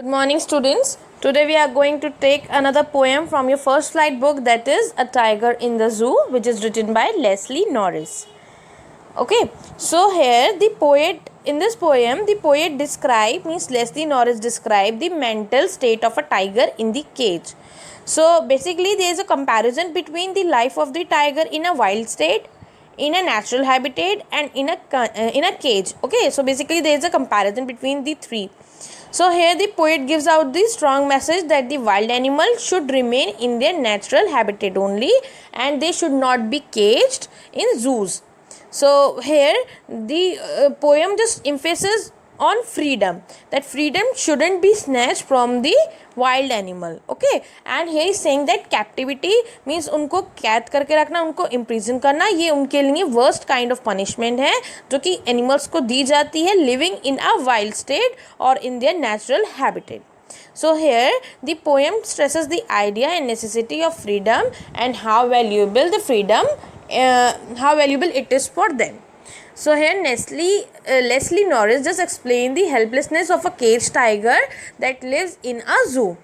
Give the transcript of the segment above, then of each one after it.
Good morning, students. Today we are going to take another poem from your first flight book, that is A Tiger in the Zoo, which is written by Leslie Norris. Okay, so here in this poem, the poet Leslie Norris described the mental state of a tiger in the cage. So basically there is a comparison between the life of the tiger in a wild state, in a natural habitat, and in a cage. Okay, so basically there is a comparison between the three. So here the poet gives out the strong message that the wild animals should remain in their natural habitat only, and they should not be caged in zoos. So here the poem just emphasizes on freedom, that freedom shouldn't be snatched from the wild animal. Okay, and here is saying that captivity means उनको कैद करके रखना, उनको imprison करना, ये उनके लिए worst kind of punishment है जो कि एनिमल्स को दी जाती है living in a wild state और in their natural habitat. So here the poem stresses the idea and necessity of freedom and how valuable it is for them. So here Leslie Norris just explained the helplessness of a caged tiger that lives in a zoo,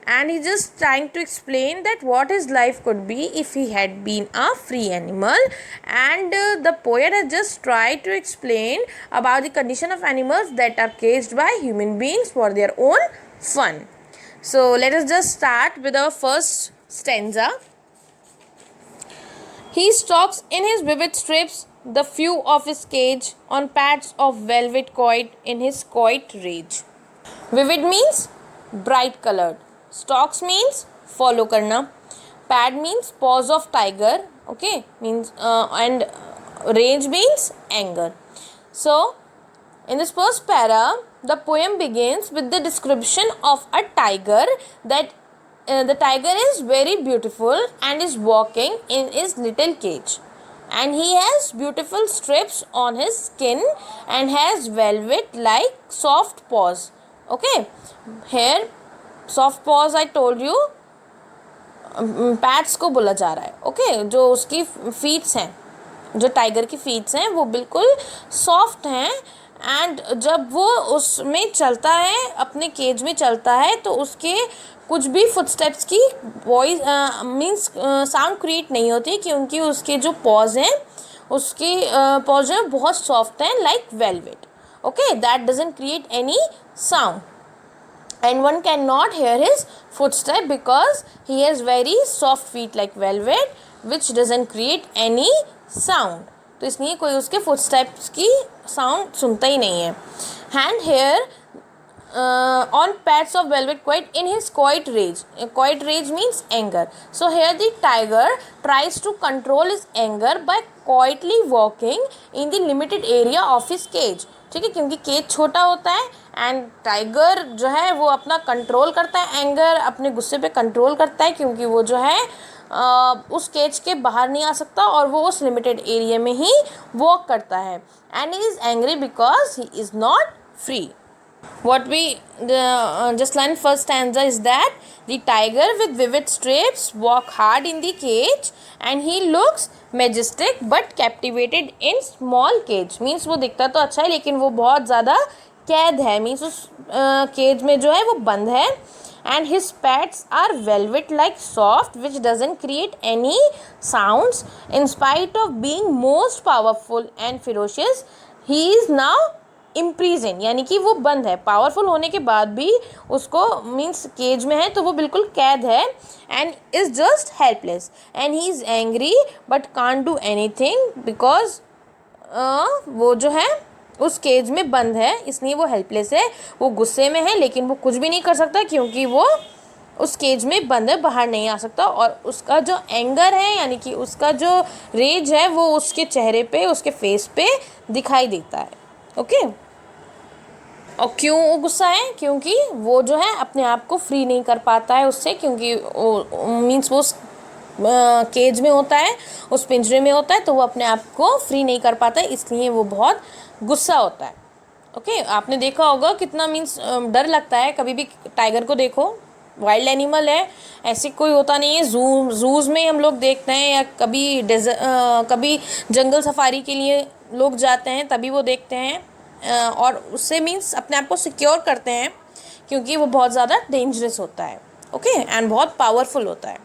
and he just trying to explain that what his life could be if he had been a free animal. And the poet has just tried to explain about the condition of animals that are caged by human beings for their own fun. So let us just start with our first stanza. He stalks in his vivid strips the few of his cage on pads of velvet coiled in his coit rage. Vivid means bright colored. Stalks means follow karna. Pad means paws of tiger. Okay, means and rage means anger. So in this first para, the poem begins with the description of a tiger that the tiger is very beautiful and is walking in his little cage, and he has beautiful strips on his skin and has velvet like soft paws. Okay, here soft paws I told you pads को बोला जा रहा है. Okay, जो उसकी feats हैं, जो tiger की फीट्स हैं वो बिल्कुल सॉफ्ट हैं, एंड जब वो उसमें चलता है, अपने केज में चलता है, तो उसके कुछ भी फुटस्टेप्स की वॉइस मीन्स साउंड क्रिएट नहीं होती, क्योंकि उसके जो पॉज हैं, उसके पॉज जो हैं बहुत सॉफ्ट हैं like velvet. Okay, that doesn't create any sound, and one cannot hear his footstep because he has very soft feet like velvet which doesn't create any sound. तो इसलिए कोई उसके footsteps की sound सुनता ही नहीं है. And here on pads of velvet coiled in his coit rage. Coit rage means anger. So here the tiger tries to control his anger by coyly walking in the limited area of his cage. ठीक है, क्योंकि cage छोटा होता है and tiger जो है वो अपना कंट्रोल करता है, एंगर अपने गुस्से पे कंट्रोल करता है, क्योंकि वो जो है उस केज के बाहर नहीं आ सकता और वो उस लिमिटेड एरिया में ही वॉक करता है. And he is angry because he is not free. What we just learned first stanza is that the tiger with vivid strips walk hard in the cage and he looks majestic but captivated in small cage. Means वो दिखता तो अच्छा है लेकिन वो बहुत ज़्यादा कैद है, मीन्स उस केज में जो है वो बंद है. And his pads are velvet like soft which doesn't create any sounds. In spite of being most powerful and ferocious, he is now impression, यानी कि वो बंद है. पावरफुल होने के बाद भी उसको मीन्स केज में है तो वो बिल्कुल कैद है, and is just helpless, and he is angry but can't do anything because वो जो है उस केज में बंद है, इसलिए वो हेल्पलेस है. वो गुस्से में है लेकिन वो कुछ भी नहीं कर सकता क्योंकि वो उस केज में बंद है, बाहर नहीं आ सकता. और उसका जो एंगर है यानी कि उसका जो रेज है वो उसके चेहरे पे, उसके फेस पे दिखाई देता है. ओके, और क्यों वो गुस्सा है? क्योंकि वो जो है अपने आप को फ्री नहीं कर पाता है उससे, क्योंकि मीन्स वो उस केज में होता है, उस पिंजरे में होता है, तो वो अपने आप को फ्री नहीं कर पाता है, इसलिए वो बहुत गुस्सा होता है. ओके, आपने देखा होगा कितना मीन्स डर लगता है. कभी भी टाइगर को देखो, वाइल्ड एनिमल है, ऐसे कोई होता नहीं है. जूज़ में हम लोग देखते हैं, या कभी जंगल सफारी के लिए लोग जाते हैं तभी वो देखते हैं, और उससे मीन्स अपने आप को सिक्योर करते हैं क्योंकि वो बहुत ज़्यादा डेंजरस होता है, ओके, एंड बहुत पावरफुल होता है।